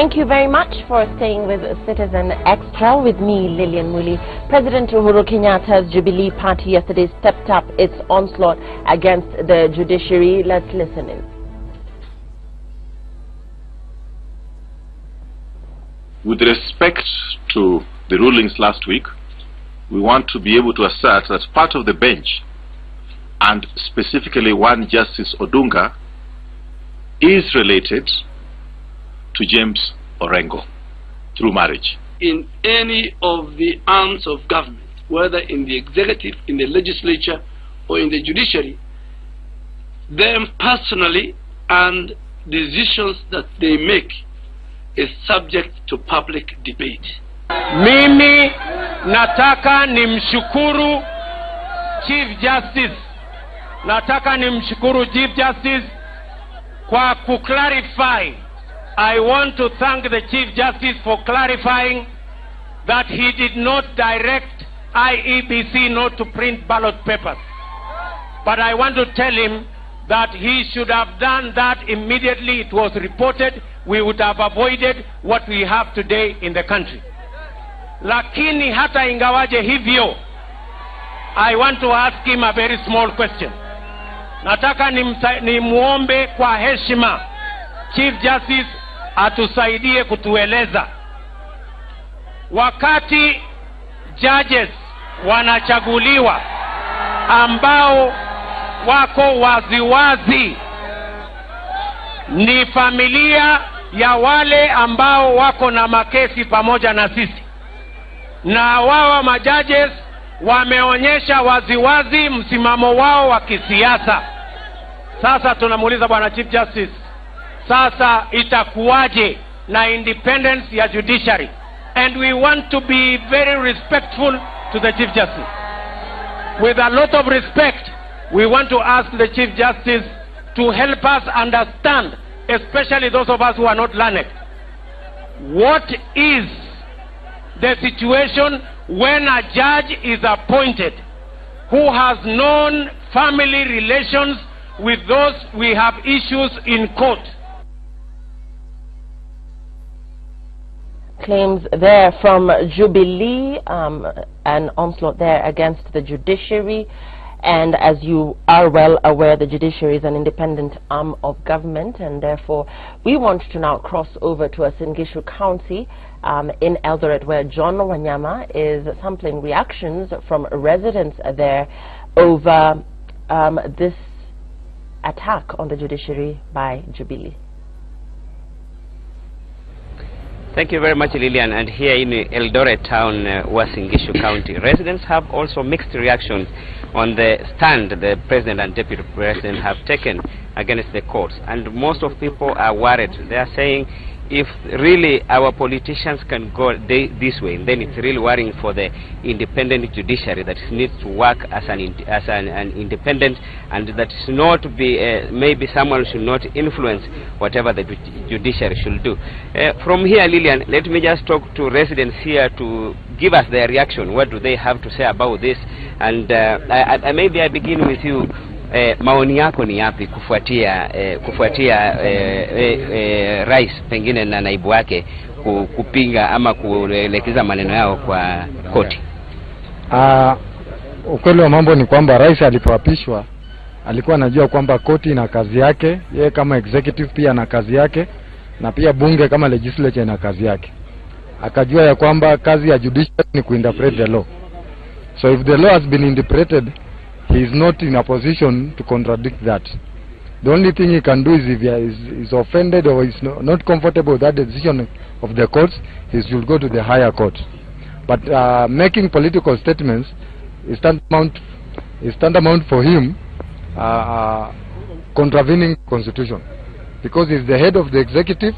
Thank you very much for staying with Citizen Extra with me, Lillian Muli. President Uhuru Kenyatta's Jubilee Party yesterday stepped up its onslaught against the judiciary. Let's listen in. With respect to the rulings last week, we want to be able to assert that part of the bench, and specifically one Justice Odunga, is related to James Orengo through marriage. In any of the arms of government, whether in the executive, in the legislature, or in the judiciary, them personally and decisions that they make is subject to public debate. Mimi nataka nimshukuru Chief Justice. Nataka nimshukuru Chief Justice kwa kuclarify. I want to thank the Chief Justice for clarifying that he did not direct IEBC not to print ballot papers. But I want to tell him that he should have done that immediately it was reported. We would have avoided what we have today in the country. Lakini hata ingawaje hivyo, I want to ask him a very small question. Nataka nimuombe kwa heshima Chief Justice atusaidie kutueleza, wakati judges wanachaguliwa ambao wako waziwazi ni familia ya wale ambao wako na makesi pamoja na sisi, na wao majudges wameonyesha waziwazi msimamo wao wa kisiasa. Sasa tunamuuliza bwana Chief Justice, sasa itakuwaje na independence ya judiciary? And we want to be very respectful to the Chief Justice. With a lot of respect, we want to ask the Chief Justice to help us understand, especially those of us who are not learned, what is the situation when a judge is appointed who has known family relations with those we have issues in court. Claims there from Jubilee, an onslaught there against the judiciary. And as you are well aware, the judiciary is an independent arm of government, and therefore we want to now cross over to Uasin Gishu County in Eldoret, where John Wanyama is sampling reactions from residents there over this attack on the judiciary by Jubilee. Thank you very much, Lillian. And here in Eldoret town, Uasin Gishu County, residents have also mixed reactions on the stand the President and Deputy President have taken against the courts. And most of people are worried. They are saying, if really our politicians can go this way, then it's really worrying for the independent judiciary that needs to work as an independent, and that should not be, maybe someone should not influence whatever the judiciary should do. From here, Lillian, let me just talk to residents here to give us their reaction. What do they have to say about this? And maybe I begin with you. Maoni yako ni yapi kufuatia rais pengine na naibu wake kupinga ama kuelekeza maneno yao kwa koti? Ukweli wa mambo ni kwamba rais alipoapishwa alikuwa anajua kwamba koti ina kazi yake, yeye kama executive pia na kazi yake, na pia bunge kama legislature ina kazi yake. Akajua ya kwamba kazi ya judiciary ni kuinterpret the law. So if the law has been interpreted, he is not in a position to contradict that. The only thing he can do is if he is offended or is not comfortable with that decision of the courts, he should go to the higher court. But making political statements is tantamount for him contravening the constitution, because he is the head of the executive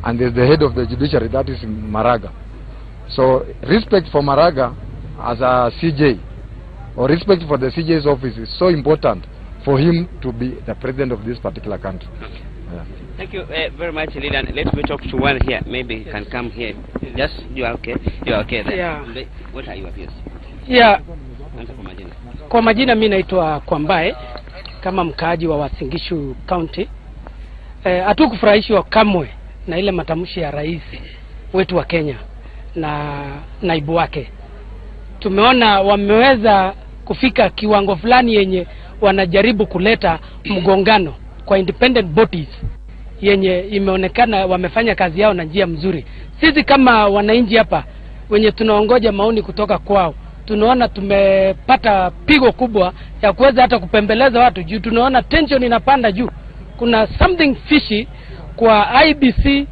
and he is the head of the judiciary, that is Maraga. So respect for Maraga as a CJ, or respect for the CJ's office, is so important for him to be the president of this particular country. Yeah. Thank you very much, Lillian. Let me talk to one here. Maybe you can come here. Just, you are okay? You are okay then? Yeah. What are your views? Yeah. Kwa majina mimi naitwa Kwambae, kama mkaaji wa Uasin Gishu County. Hatukufurahishwa kamwe na ile matamshi ya rais wetu wa Kenya na naibu wake. Tumeona wameweza kufika kiwango fulani yenye wanajaribu kuleta mgongano kwa independent bodies yenye imeonekana wamefanya kazi yao na njia mzuri. Sisi kama wananchi hapa wenye tunaongoja maoni kutoka kwao, tunaona tumepata pigo kubwa ya kuweza hata kupembeleza watu juu tunaona tension inapanda juu. Kuna something fishy kwa IBC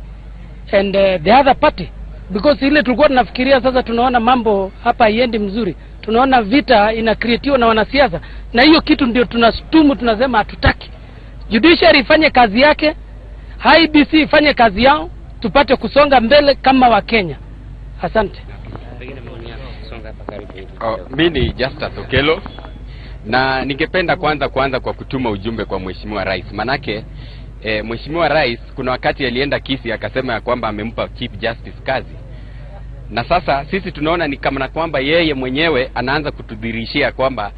and the other party, because ile tulikuwa tunafikiria sasa tunaona mambo hapa haiendi mzuri. Tunaona vita inakreatiwa na wanasiasa, na hiyo kitu ndio tunastumu, tunasema hatutaki. Judiciary ifanye kazi yake, IBC ifanye kazi yao, tupate kusonga mbele kama wa Kenya. Asante. Mimi ni Justus Okelo, na ningependa kwanza kwa kutuma ujumbe kwa Mheshimiwa Rais. Manake Mheshimiwa Rais kuna wakati alienda Kisii akasema ya kwamba amempa Chief Justice kazi. Na sasa sisi tunaona ni kama na kwamba yeye mwenyewe anaanza kutudhirishia kwamba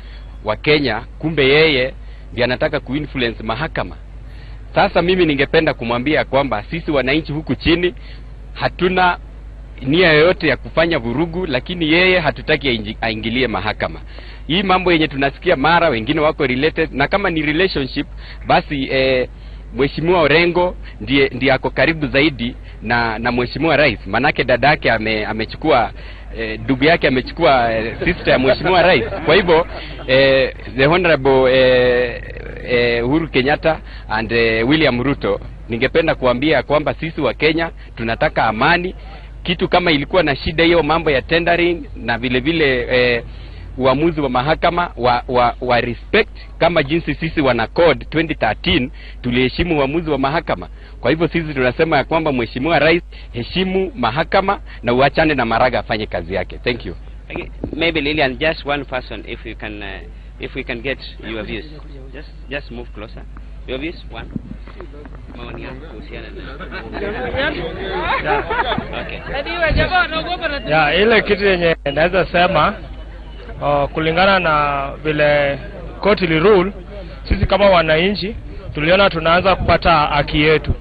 wa Kenya kumbe yeye ndiye anataka kuinfluence mahakama. Sasa mimi ningependa kumwambia kwamba sisi wananchi huku chini hatuna nia yoyote ya kufanya vurugu, lakini yeye hatutaki aingilie mahakama. Hii mambo yenye tunasikia mara wengine wako related, na kama ni relationship basi Mheshimiwa Orengo ndiye ako karibu zaidi na Mheshimiwa Rais. Manake dadake amechukua ndugu yake amechukua sister ya Mheshimiwa Rais. Kwa hivyo the honorable Uhuru Kenyatta and William Ruto, ningependa kuambia kwamba sisi wa Kenya tunataka amani. Kitu kama ilikuwa na shida hiyo mambo ya tendering na vile vile uamuzi wa mahakama wa respect kama jinsi sisi wana code 2013 tuliheshimu uamuzi wa mahakama. Kwa hivyo sisi tunasema ya kwamba Mheshimiwa Rais heshimu mahakama na uachane na Maraga afanye kazi yake. Thank you. Okay. Maybe Lillian, just one person, if we can get your views. Just move closer. Your views, one. Maoni yangu kuhusiana na ile kitu yenye naweza sema kulingana na vile koti li rule, sisi kama wananchi tuliona tunaanza kupata haki yetu.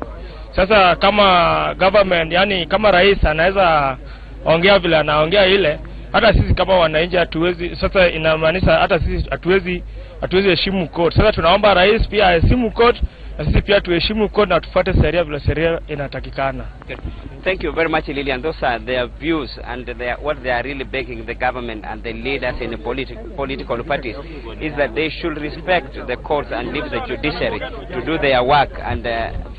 Sasa kama government, yani kama rais anaweza ongea vile anaongea ile, hata sisi kama wananchi hatuwezi. Sasa inamaanisha hata sisi hatuwezi heshimu court. Sasa tunaomba rais pia aheshimu court, na sisi pia tuheshimu court na tufuate sheria vile sheria inatakikana. Thank you very much, Lillian. Those are their views and what they are really begging the government and the leaders in the political parties is that they should respect the courts and leave the judiciary to do their work. And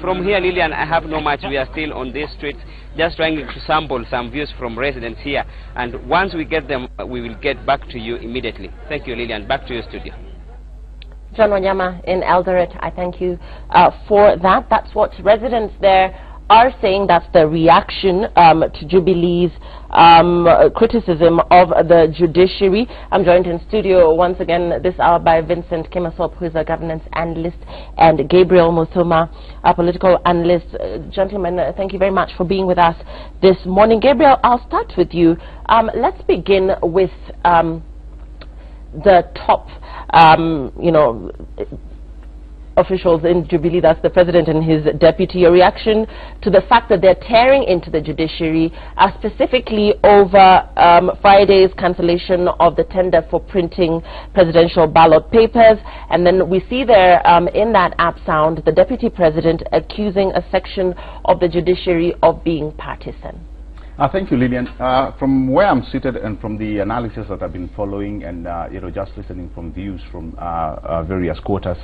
from here, Lillian, I have no much. We are still on these streets just trying to sample some views from residents here. And once we get them, we will get back to you immediately. Thank you, Lillian. Back to your studio. John Wanyama in Eldoret, I thank you for that. That's what residents there are saying. That's the reaction to Jubilee's criticism of the judiciary. I'm joined in studio once again this hour by Vincent Kimasop, who is a governance analyst, and Gabriel Musoma, a political analyst. Gentlemen, thank you very much for being with us this morning. Gabriel, I'll start with you. Let's begin with the top officials in Jubilee, that's the president and his deputy. Your reaction to the fact that they're tearing into the judiciary, specifically over Friday's cancellation of the tender for printing presidential ballot papers, and then we see there in that app sound the deputy president accusing a section of the judiciary of being partisan. Thank you, Lillian. From where I'm seated and from the analysis that I've been following and just listening from views from various quarters,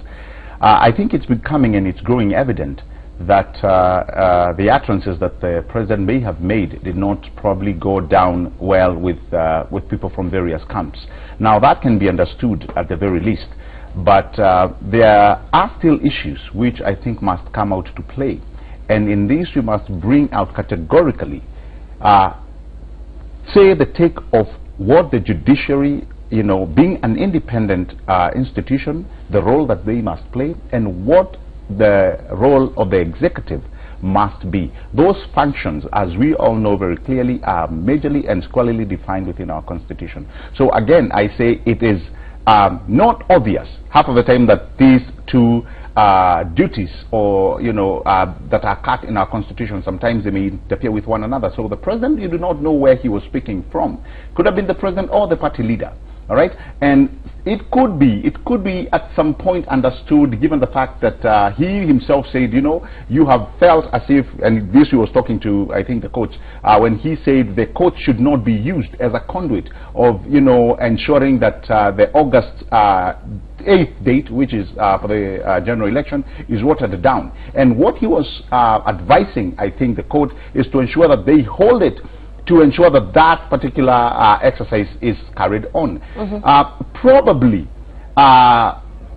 I think it's becoming and it's growing evident that the utterances that the president may have made did not probably go down well with people from various camps. Now that can be understood at the very least, but there are still issues which I think must come out to play, and in these we must bring out categorically say the take of what the judiciary, being an independent institution, the role that they must play, and what the role of the executive must be. Those functions, as we all know very clearly, are majorly and squarely defined within our constitution. So again, I say it is not obvious half of the time that these two duties, or that are cut in our constitution, sometimes they may interfere with one another. So the president, you do not know where he was speaking from. Could have been the president or the party leader. All right, and it could be at some point understood, given the fact that he himself said, you have felt as if, and this he was talking to, I think, the coach, when he said the coach should not be used as a conduit of, ensuring that the August 8th date, which is for the general election, is watered down. And what he was advising, I think, the court, is to ensure that they hold it, to ensure that that particular exercise is carried on. Probably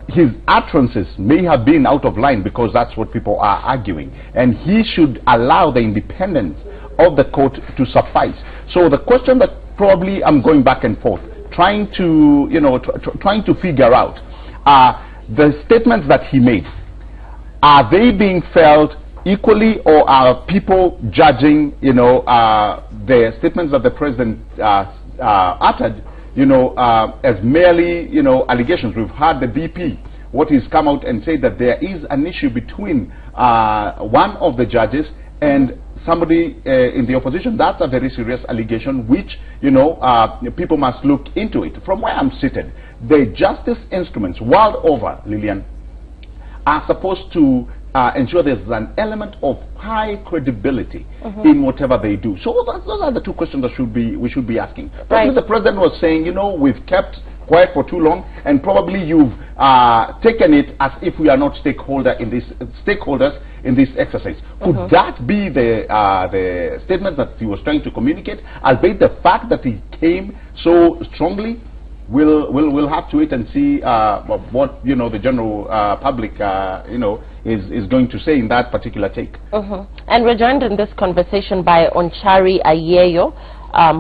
his utterances may have been out of line, because that's what people are arguing, and he should allow the independence of the court to suffice. So the question that probably I'm going back and forth, trying to trying to figure out, the statements that he made, are they being felt equally, or are people judging the statements that the president uttered as merely allegations? We've heard the BP, what he's come out and said, that there is an issue between one of the judges and somebody in the opposition. That's a very serious allegation, which people must look into it. From where I'm seated, the justice instruments world over, Lillian, are supposed to ensure there's an element of high credibility in whatever they do. So those are the two questions that we should be asking. Right. The president was saying, we've kept quiet for too long, and probably you've taken it as if we are not stakeholders in this exercise. Could that be the statement that he was trying to communicate? Albeit the fact that he came so strongly, we'll have to wait and see what the general public is going to say in that particular take. And we're joined in this conversation by Onchari Ayeyo,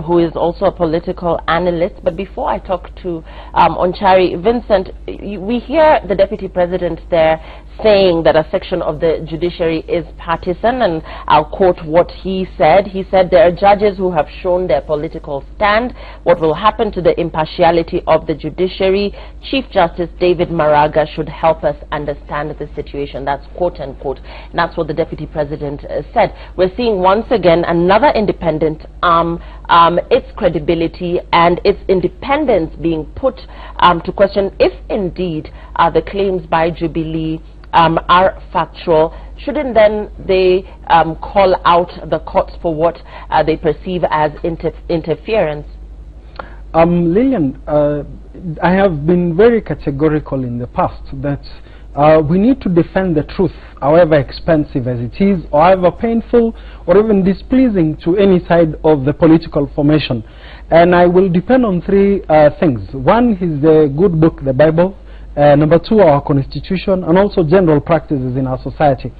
who is also a political analyst. But before I talk to Onchari, Vincent, we hear the Deputy President there saying that a section of the judiciary is partisan, and I'll quote what he said. He said, there are judges who have shown their political stand. What will happen to the impartiality of the judiciary? Chief Justice David Maraga should help us understand the situation. That's quote unquote. And that's what the Deputy President said. We're seeing once again another independent its credibility and its independence being put to question if indeed the claims by Jubilee are factual. Shouldn't then they call out the courts for what they perceive as interference? Lillian, I have been very categorical in the past that we need to defend the truth, however expensive as it is, or however painful or even displeasing to any side of the political formation. And I will depend on three things. One is the good book, the Bible. Number two, our constitution, and also general practices in our society.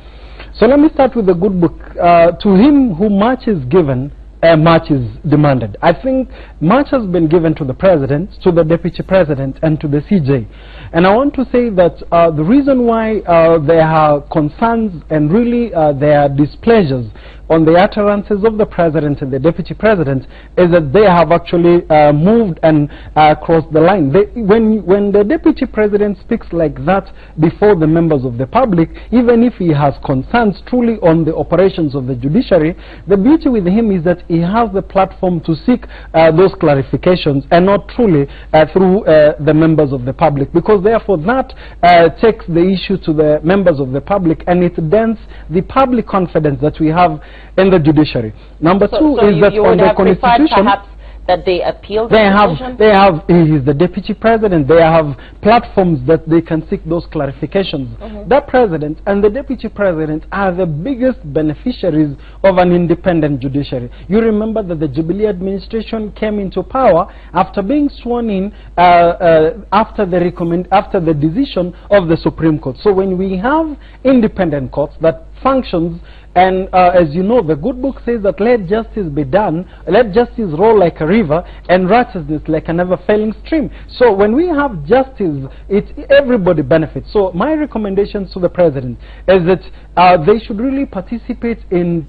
So let me start with the good book. To him who much is given, much is demanded. I think much has been given to the President, to the Deputy President, and to the CJ. And I want to say that the reason why there are concerns and really there are displeasures on the utterances of the President and the Deputy President is that they have actually moved and crossed the line. When the Deputy President speaks like that before the members of the public, even if he has concerns truly on the operations of the judiciary, the beauty with him is that he has the platform to seek those clarifications, and not truly through the members of the public, because therefore that takes the issue to the members of the public, and it dents the public confidence that we have in the judiciary. Number two is that on the constitution, that they appeal he is the Deputy President, they have platforms that they can seek those clarifications. The President and the Deputy President are the biggest beneficiaries of an independent judiciary. You remember that the Jubilee administration came into power after being sworn in after the decision of the Supreme Court. So when we have independent courts that functions, and as you know, the good book says that let justice be done, let justice roll like a river, and righteousness like a never-failing stream. So when we have justice, everybody benefits. So my recommendations to the President is that they should really participate in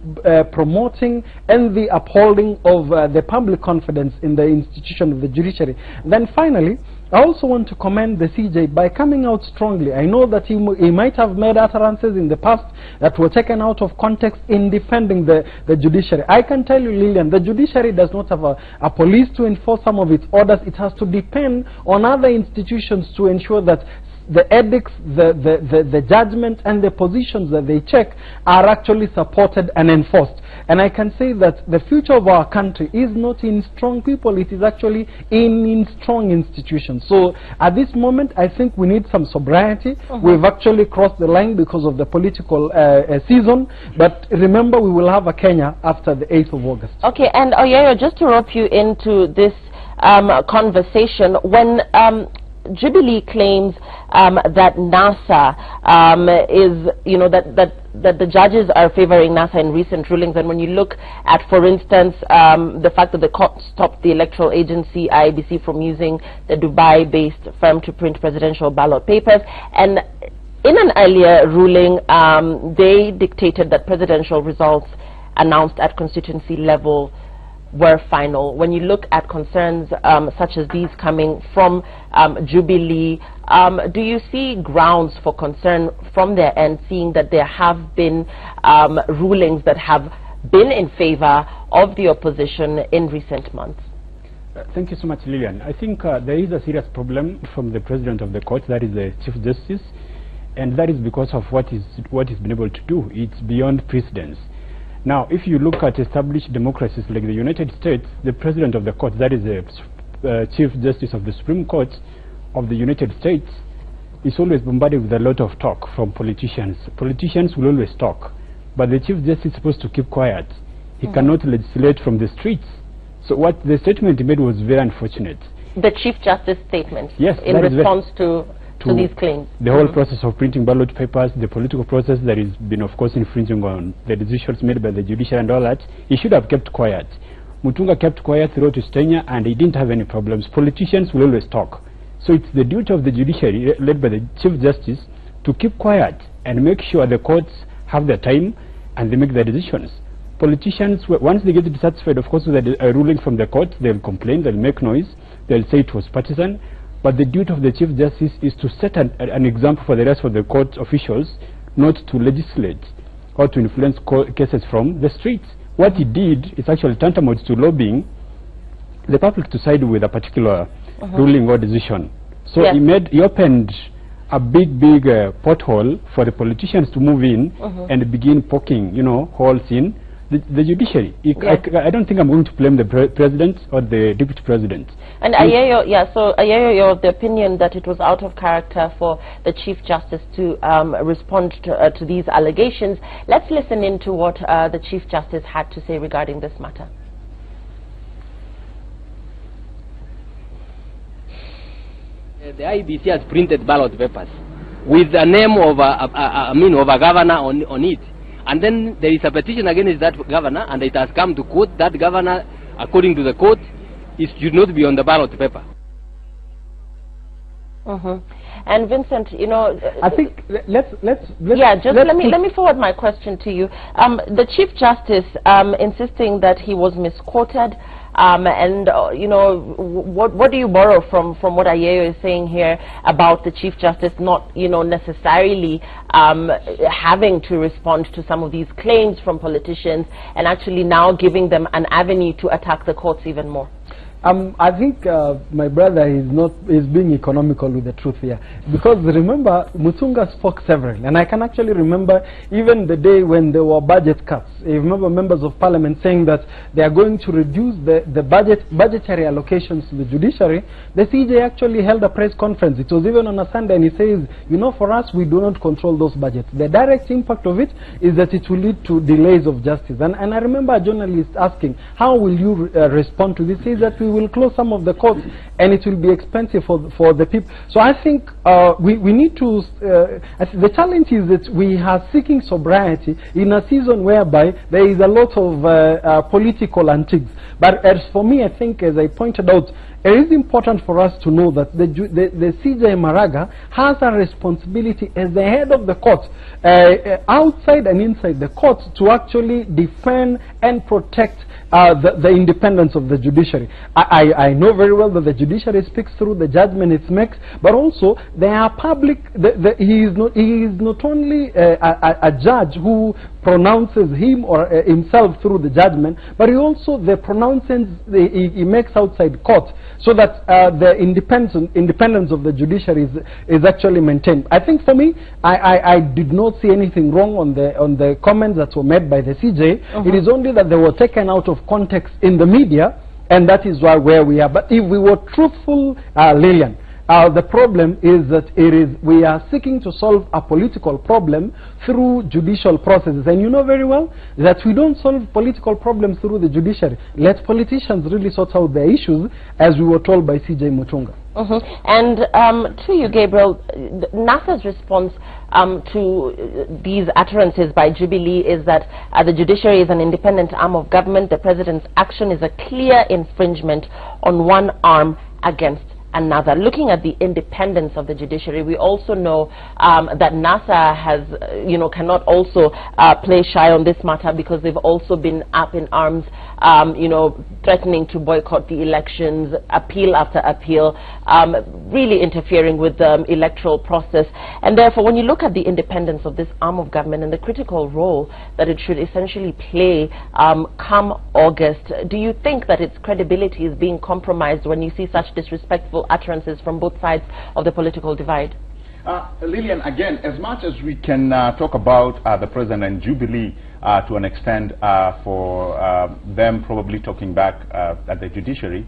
promoting and the upholding of the public confidence in the institution of the judiciary. Then finally, I also want to commend the CJ by coming out strongly. I know that he might have made utterances in the past that were taken out of context in defending the judiciary. I can tell you, Lillian, the judiciary does not have a police to enforce some of its orders. It has to depend on other institutions to ensure that the edicts, the judgment and the positions that they check are actually supported and enforced. And I can say that the future of our country is not in strong people, it is actually in strong institutions. So at this moment, I think we need some sobriety. We've actually crossed the line because of the political season, but remember, we will have a Kenya after the 8th of August. Okay, and Oyeyo, just to rope you into this conversation, when Jubilee claims that NASA is, that the judges are favoring NASA in recent rulings, and when you look at, for instance, the fact that the court stopped the electoral agency IEBC from using the Dubai-based firm to print presidential ballot papers, and in an earlier ruling, they dictated that presidential results announced at constituency level were final. When you look at concerns such as these coming from Jubilee, do you see grounds for concern from their end, seeing that there have been rulings that have been in favor of the opposition in recent months? Thank you so much, Lillian. I think there is a serious problem from the president of the court, that is the Chief Justice, and that is because of what he's been able to do. It's beyond precedence. Now, if you look at established democracies like the United States, the president of the court, that is the Chief Justice of the Supreme Court of the United States, is always bombarded with a lot of talk from politicians. Politicians will always talk, but the Chief Justice is supposed to keep quiet. He cannot legislate from the streets. So what the statement he made was very unfortunate. The Chief Justice statement, yes, in response to these claims. The whole process of printing ballot papers, the political process that has been, of course, infringing on the decisions made by the judiciary and all that, he should have kept quiet. Mutunga kept quiet throughout his tenure, and he didn't have any problems. Politicians will always talk. So it's the duty of the judiciary, led by the Chief Justice, to keep quiet and make sure the courts have their time and they make their decisions. Politicians, once they get dissatisfied, of course, with a ruling from the court, they'll complain, they'll make noise, they'll say it was partisan. But the duty of the Chief Justice is to set an example for the rest of the court officials, not to legislate or to influence cases from the streets. What he did is actually tantamount to lobbying the public to side with a particular ruling or decision. So he opened a big pothole for the politicians to move in and begin poking, holes in the judiciary. I don't think I'm going to blame the president or the deputy president. And Oyeyo, so Oyeyo, you're of the opinion that it was out of character for the Chief Justice to respond to these allegations. Let's listen into what the Chief Justice had to say regarding this matter. The IEBC has printed ballot papers with the name of a governor on it. And then there is a petition against that governor, and it has come to court. That governor, according to the court, should not be on the ballot paper. And Vincent, I think let me forward my question to you. The Chief Justice insisting that he was misquoted, and what do you borrow from what Oyeyo is saying here about the Chief Justice not necessarily having to respond to some of these claims from politicians, and actually now giving them an avenue to attack the courts even more? I think my brother is being economical with the truth here, because remember, Mutunga spoke several, and I can actually remember even the day when there were budget cuts. I remember members of parliament saying that they are going to reduce the budgetary allocations to the judiciary. The CJ actually held a press conference. It was even on a Sunday, and he says, for us, we do not control those budgets. The direct impact of it is that it will lead to delays of justice. And I remember a journalist asking, how will you respond to this? He says that we will close some of the courts, and it will be expensive for the people. So I think we need to, the challenge is that we are seeking sobriety in a season whereby there is a lot of political antics. But as for me, I think, as I pointed out, it is important for us to know that the CJ Maraga has a responsibility as the head of the court, outside and inside the court, to actually defend and protect the independence of the judiciary. I know very well that the judiciary speaks through the judgment it makes, but also there are public. He is not only a judge who pronounces him or himself through the judgment, but he also the pronouncements he makes outside court, so that the independence of the judiciary is actually maintained. I think for me, I did not see anything wrong on the comments that were made by the CJ. It is only that they were taken out of context in the media, and that is where we are. But if we were truthful, Lillian, the problem is that we are seeking to solve a political problem through judicial processes. And you know very well that we don't solve political problems through the judiciary. Let politicians really sort out their issues, as we were told by CJ Mutunga. And to you, Gabriel, NASA's response to these utterances by Jubilee is that the judiciary is an independent arm of government. The president's action is a clear infringement on one arm against another. Looking at the independence of the judiciary, we also know that NASA has, cannot also play shy on this matter, because they've also been up in arms, threatening to boycott the elections, appeal after appeal, really interfering with the electoral process. And therefore, when you look at the independence of this arm of government and the critical role that it should essentially play come August, do you think that its credibility is being compromised when you see such disrespectful utterances from both sides of the political divide? Lillian, again, as much as we can talk about the president and Jubilee to an extent for them probably talking back at the judiciary,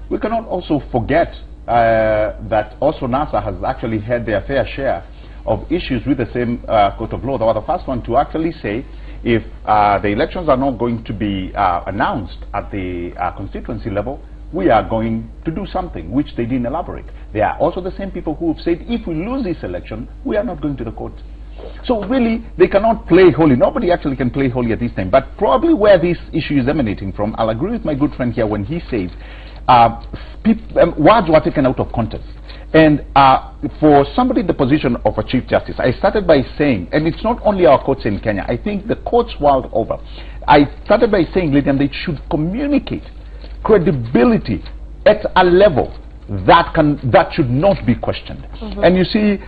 we cannot also forget that also NASA has actually had their fair share of issues with the same court of law. They were the first one to actually say, if the elections are not going to be announced at the constituency level, we are going to do something, which they didn't elaborate. They are also the same people who have said, if we lose this election, we are not going to the court. So really, they cannot play holy. Nobody actually can play holy at this time. But probably where this issue is emanating from, I'll agree with my good friend here when he says, words were taken out of context. And for somebody in the position of a Chief Justice, I started by saying, and it's not only our courts in Kenya, I think the courts world over, I started by saying, Lydian, they should communicate credibility at a level that should not be questioned. And you see,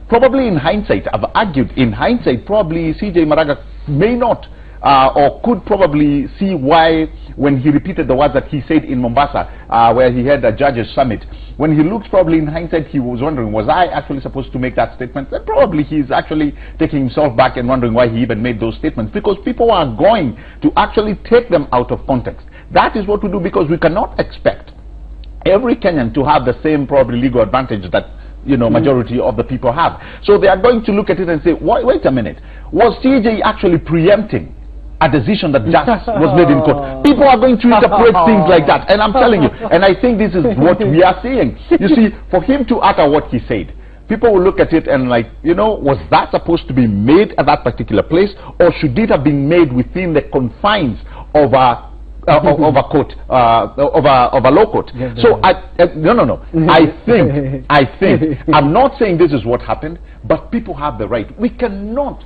probably in hindsight, I've argued in hindsight, probably CJ Maraga may not or could probably see why, when he repeated the words that he said in Mombasa, where he had a judges summit, when he looked probably in hindsight, he was wondering, was I actually supposed to make that statement? Then probably he's actually taking himself back and wondering why he even made those statements, because people are going to actually take them out of context. That is what we do, because we cannot expect every Kenyan to have the same probably legal advantage that majority of the people have. So they are going to look at it and say, wait a minute, was CJ actually preempting a decision that just was made in court? People are going to interpret things like that, and I'm telling you, and I think this is what we are seeing. You see, for him to utter what he said, people will look at it and like, was that supposed to be made at that particular place, or should it have been made within the confines of a of a court, of a law court? So no. I think I'm not saying this is what happened, but people have the right. We cannot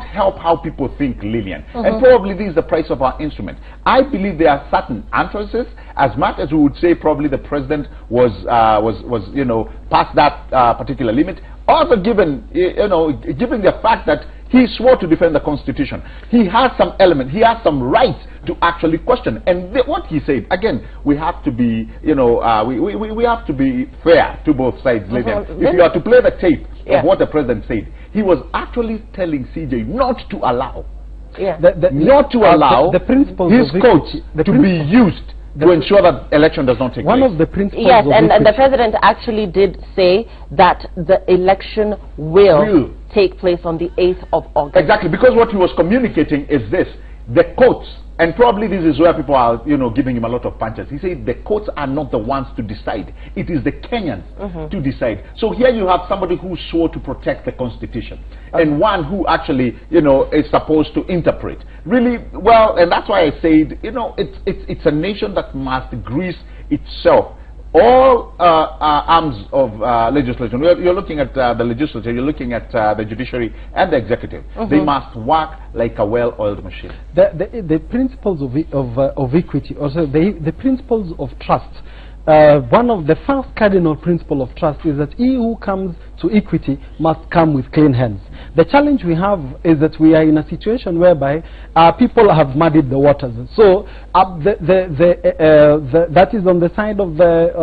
help how people think, Lillian, and probably this is the price of our instrument. I believe there are certain utterances, as much as we would say probably the president was past that particular limit. Also given the fact that he swore to defend the Constitution, he has some element, he has some right to actually question. And what he said, again, we have to be, we have to be fair to both sides. If you are to play the tape of what the president said, he was actually telling CJ not to allow, not to allow his coach to be used to ensure that election does not take place. One of the principles. Yes, and the president actually did say that the election will take place on the 8th of August. Exactly, because what he was communicating is this: the courts, and probably this is where people are, giving him a lot of punches. He said the courts are not the ones to decide; it is the Kenyans to decide. So here you have somebody who swore to protect the Constitution, and one who actually, is supposed to interpret really well. And that's why I said, it's a nation that must grease itself all arms of legislation. You're looking at the legislature, you're looking at the judiciary and the executive. They must work like a well-oiled machine. The principles of equity, also the principles of trust. One of the first cardinal principle of trust is that he who comes to equity must come with clean hands. The challenge we have is that we are in a situation whereby people have muddied the waters. So that is on the side of the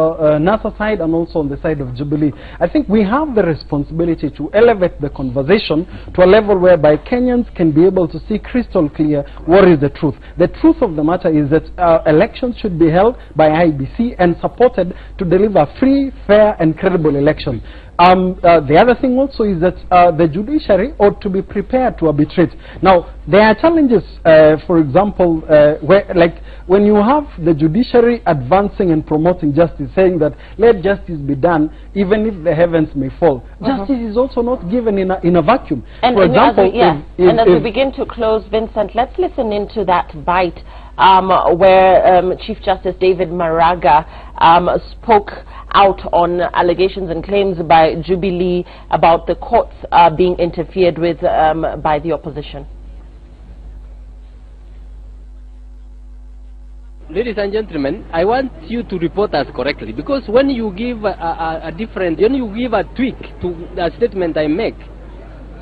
NASA side and also on the side of Jubilee. I think we have the responsibility to elevate the conversation to a level whereby Kenyans can be able to see crystal clear what is the truth. The truth of the matter is that elections should be held by IEBC and supported to deliver free, fair and credible elections. The other thing also is that the judiciary ought to be prepared to arbitrate. Now, there are challenges, for example, where, like when you have the judiciary advancing and promoting justice, saying that let justice be done even if the heavens may fall. Justice is also not given in a vacuum. And for example, and as we begin to close, Vincent, let's listen into that bite where Chief Justice David Maraga spoke out on allegations and claims by Jubilee about the courts being interfered with by the opposition. Ladies and gentlemen, I want you to report us correctly, because when you give when you give a tweak to a statement I make,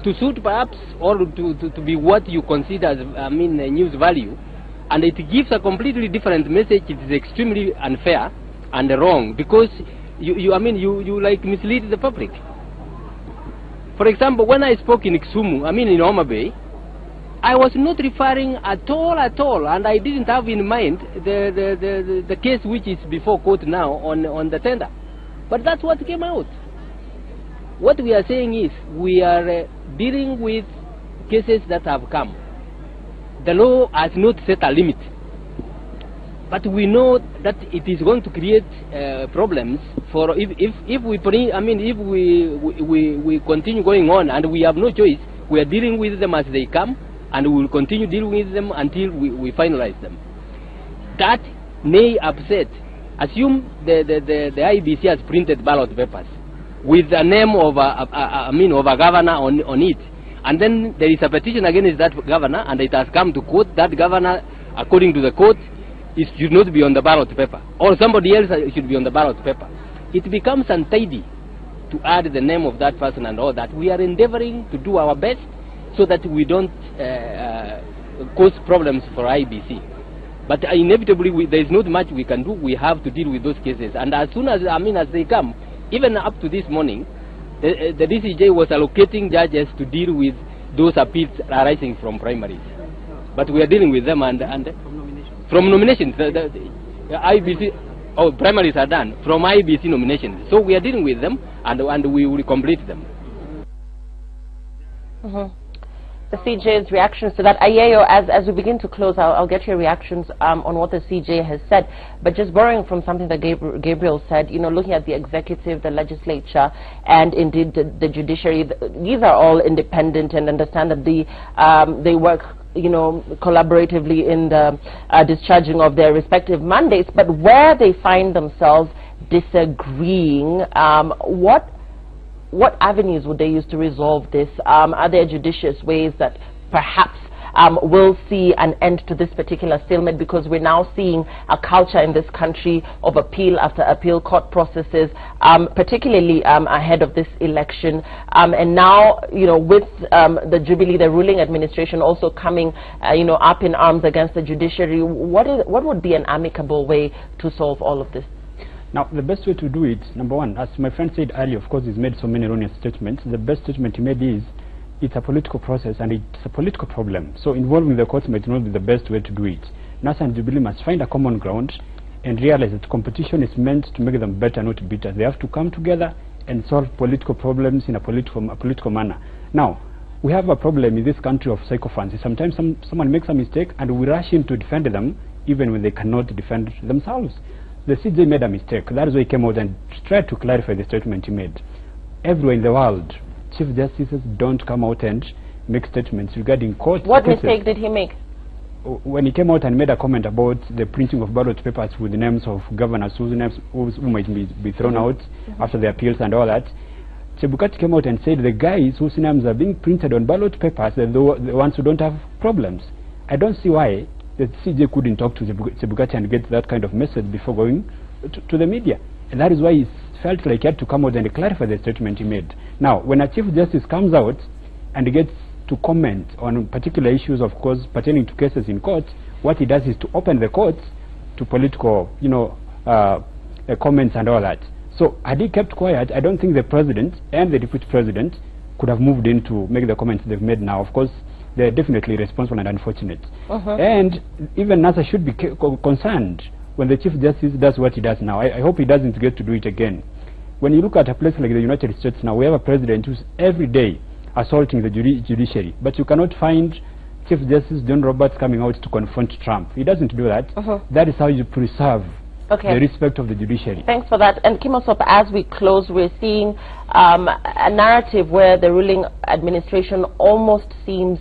to suit perhaps or to be what you consider as, news value, and it gives a completely different message, it is extremely unfair and wrong, because you like mislead the public. For example, when I spoke in Kisumu, in Homa Bay, I was not referring at all, and I didn't have in mind the case which is before court now on the tender. But that's what came out. What we are saying is we are dealing with cases that have come. The law has not set a limit, but we know that it is going to create problems for if we continue going on, and we have no choice. We are dealing with them as they come, and we will continue dealing with them until we finalize them. That may upset. Assume the IBC has printed ballot papers with the name of a governor on it, and then there is a petition against that governor, and it has come to court. That governor, according to the court, it should not be on the ballot paper, or somebody else should be on the ballot paper. It becomes untidy to add the name of that person and all that. We are endeavoring to do our best so that we don't cause problems for IBC. But inevitably, there is not much we can do. We have to deal with those cases, and as soon as as they come, even up to this morning, the DCJ was allocating judges to deal with those appeals arising from primaries. But we are dealing with them and from nominations. The IBC primaries are done from IBC nominations. So we are dealing with them, and we will complete them. The CJ's reactions to that. Ayeyo, as we begin to close, I'll get your reactions on what the CJ has said. But just borrowing from something that Gabriel said, looking at the executive, the legislature, and indeed the judiciary, these are all independent, and understand that they work collaboratively in the discharging of their respective mandates. But where they find themselves disagreeing, what avenues would they use to resolve this? Are there judicious ways that perhaps will see an end to this particular stalemate? Because we're now seeing a culture in this country of appeal after appeal court processes, particularly ahead of this election. And now, with the Jubilee, the ruling administration also coming, up in arms against the judiciary, what would be an amicable way to solve all of this? Now, the best way to do it, number one, as my friend said earlier, of course, he's made so many erroneous statements. The best statement he made is, it's a political process and it's a political problem. So involving the courts might not be the best way to do it. NASA and Jubilee must find a common ground and realize that competition is meant to make them better, not bitter. They have to come together and solve political problems in a political manner. Now, we have a problem in this country of sycophants. Sometimes someone makes a mistake and we rush in to defend them even when they cannot defend themselves. The CJ made a mistake. That is why he came out and tried to clarify the statement he made. Everywhere in the world, Chief Justices don't come out and make statements regarding court What cases. mistake did he make? when he came out and made a comment about the printing of ballot papers with the names of governors who might be thrown out after the appeals and all that, Chebukati came out and said the guys whose names are being printed on ballot papers are the ones who don't have problems. I don't see why the CJ couldn't talk to Chebukati and get that kind of message before going to the media. And that is why he felt like he had to come out and clarify the statement he made. Now, when a Chief Justice comes out and gets to comment on particular issues, of course, pertaining to cases in court, what he does is to open the courts to political, comments and all that. So, had he kept quiet, I don't think the President and the Deputy President could have moved in to make the comments they've made now. Of course, they're definitely responsible and unfortunate. And even NASA should be concerned when the Chief Justice does what he does now. I hope he doesn't get to do it again. When you look at a place like the United States now, we have a president who's every day assaulting the judiciary, but you cannot find Chief Justice John Roberts coming out to confront Trump. He doesn't do that. That is how you preserve the respect of the judiciary. Thanks for that. And Kimosop, as we close, we're seeing a narrative where the ruling administration almost seems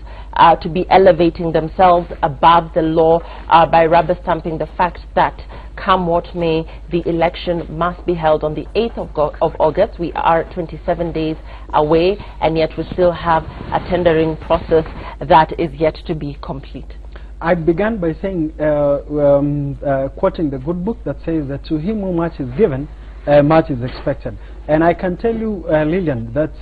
to be elevating themselves above the law by rubber stamping the fact that come what may, the election must be held on the 8th of August. We are 27 days away, and yet we still have a tendering process that is yet to be complete. I began by saying, quoting the good book that says that to him who much is given, much is expected. And I can tell you, Lillian, that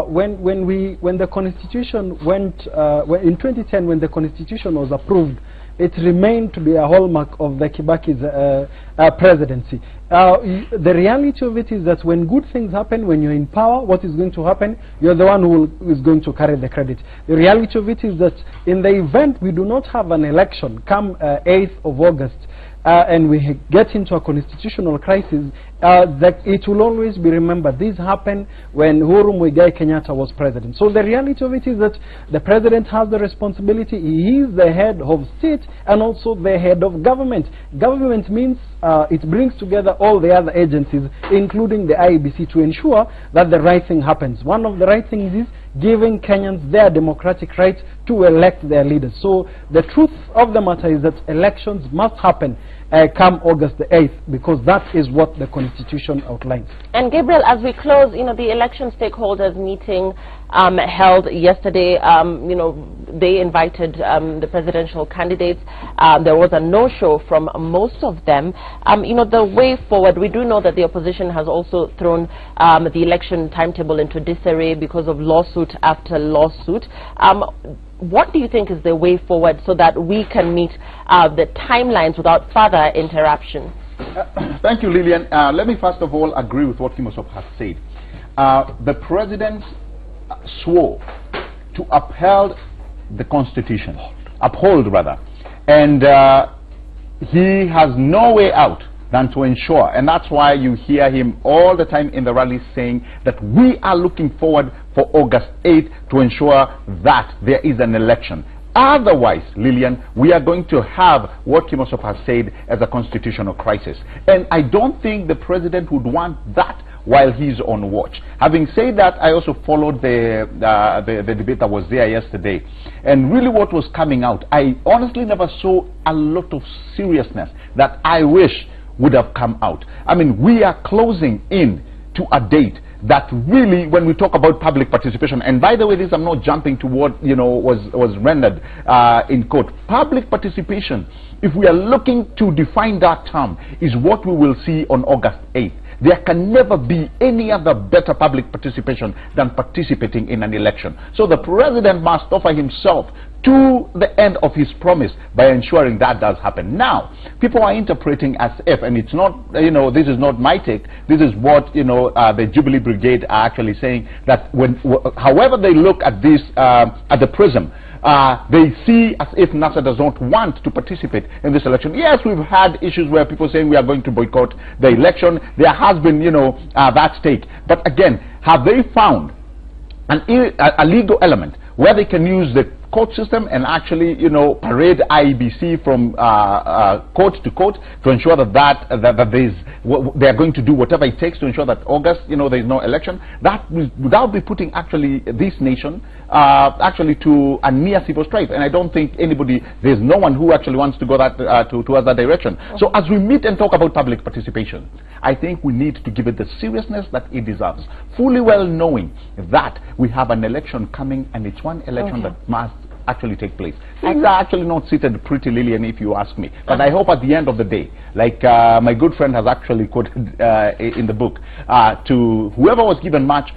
when the Constitution went, in 2010, when the Constitution was approved, it remained to be a hallmark of the Kibaki's presidency. The reality of it is that when good things happen, when you're in power, what is going to happen? You're the one who is going to carry the credit. The reality of it is that in the event we do not have an election come 8th of August, and we get into a constitutional crisis, that it will always be remembered. This happened when Uhuru Muigai Kenyatta was president. So the reality of it is that the president has the responsibility. He is the head of state and also the head of government. Government means it brings together all the other agencies, including the IEBC, to ensure that the right thing happens. One of the right things is giving Kenyans their democratic right to elect their leaders. So the truth of the matter is that elections must happen come August the 8th, because that is what the Constitution outlines. And Gabriel, as we close, the election stakeholders meeting held yesterday, they invited the presidential candidates. There was a no-show from most of them. The way forward, we do know that the opposition has also thrown the election timetable into disarray because of lawsuit after lawsuit. What do you think is the way forward so that we can meet the timelines without further interruption? Thank you, Lillian. Let me first of all agree with what Kimosop has said. The president swore to uphold the Constitution, and he has no way out than to ensure, and that's why you hear him all the time in the rallies saying that we are looking forward for August 8th to ensure that there is an election. Otherwise, Lillian, we are going to have what Kimosop has said as a constitutional crisis. And I don't think the president would want that while he's on watch. Having said that, I also followed the debate that was there yesterday. And really what was coming out, I honestly never saw a lot of seriousness that I wish would have come out. I mean, we are closing in to a date that really, when we talk about public participation, and by the way, this I'm not jumping to what was rendered in court. Public participation, if we are looking to define that term, is what we will see on August 8th. There can never be any other better public participation than participating in an election. So the president must offer himself to the end of his promise by ensuring that does happen. Now, people are interpreting as if, and it's not, this is not my take, this is what, the Jubilee Brigade are actually saying, that however they look at this, at the prism, they see as if NASA does not want to participate in this election. Yes, we've had issues where people saying we are going to boycott the election. There has been, that stake. But again, have they found a legal element where they can use the court system and actually, parade IEBC from court to court to ensure that they are going to do whatever it takes to ensure that August, there is no election. That without be putting actually this nation actually to a near civil strife. And I don't think there's no one who actually wants to go towards that direction. So as we meet and talk about public participation, I think we need to give it the seriousness that it deserves, fully well knowing that we have an election coming, and it's one election that must actually take place. Things are actually not seated pretty, Lillian, if you ask me. But I hope at the end of the day, like my good friend has actually quoted in the book, to whoever was given much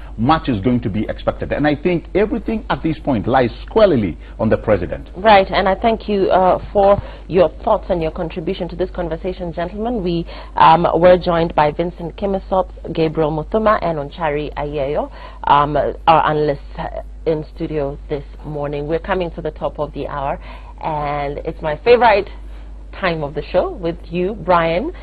is going to be expected. And I think everything at this point lies squarely on the president. Right, and I thank you for your thoughts and your contribution to this conversation, gentlemen. We were joined by Vincent Kimisop, Gabriel Muthuma, and Onchari Ayeyo, our analysts in studio this morning. We're coming to the top of the hour, and it's my favorite time of the show with you, Brian.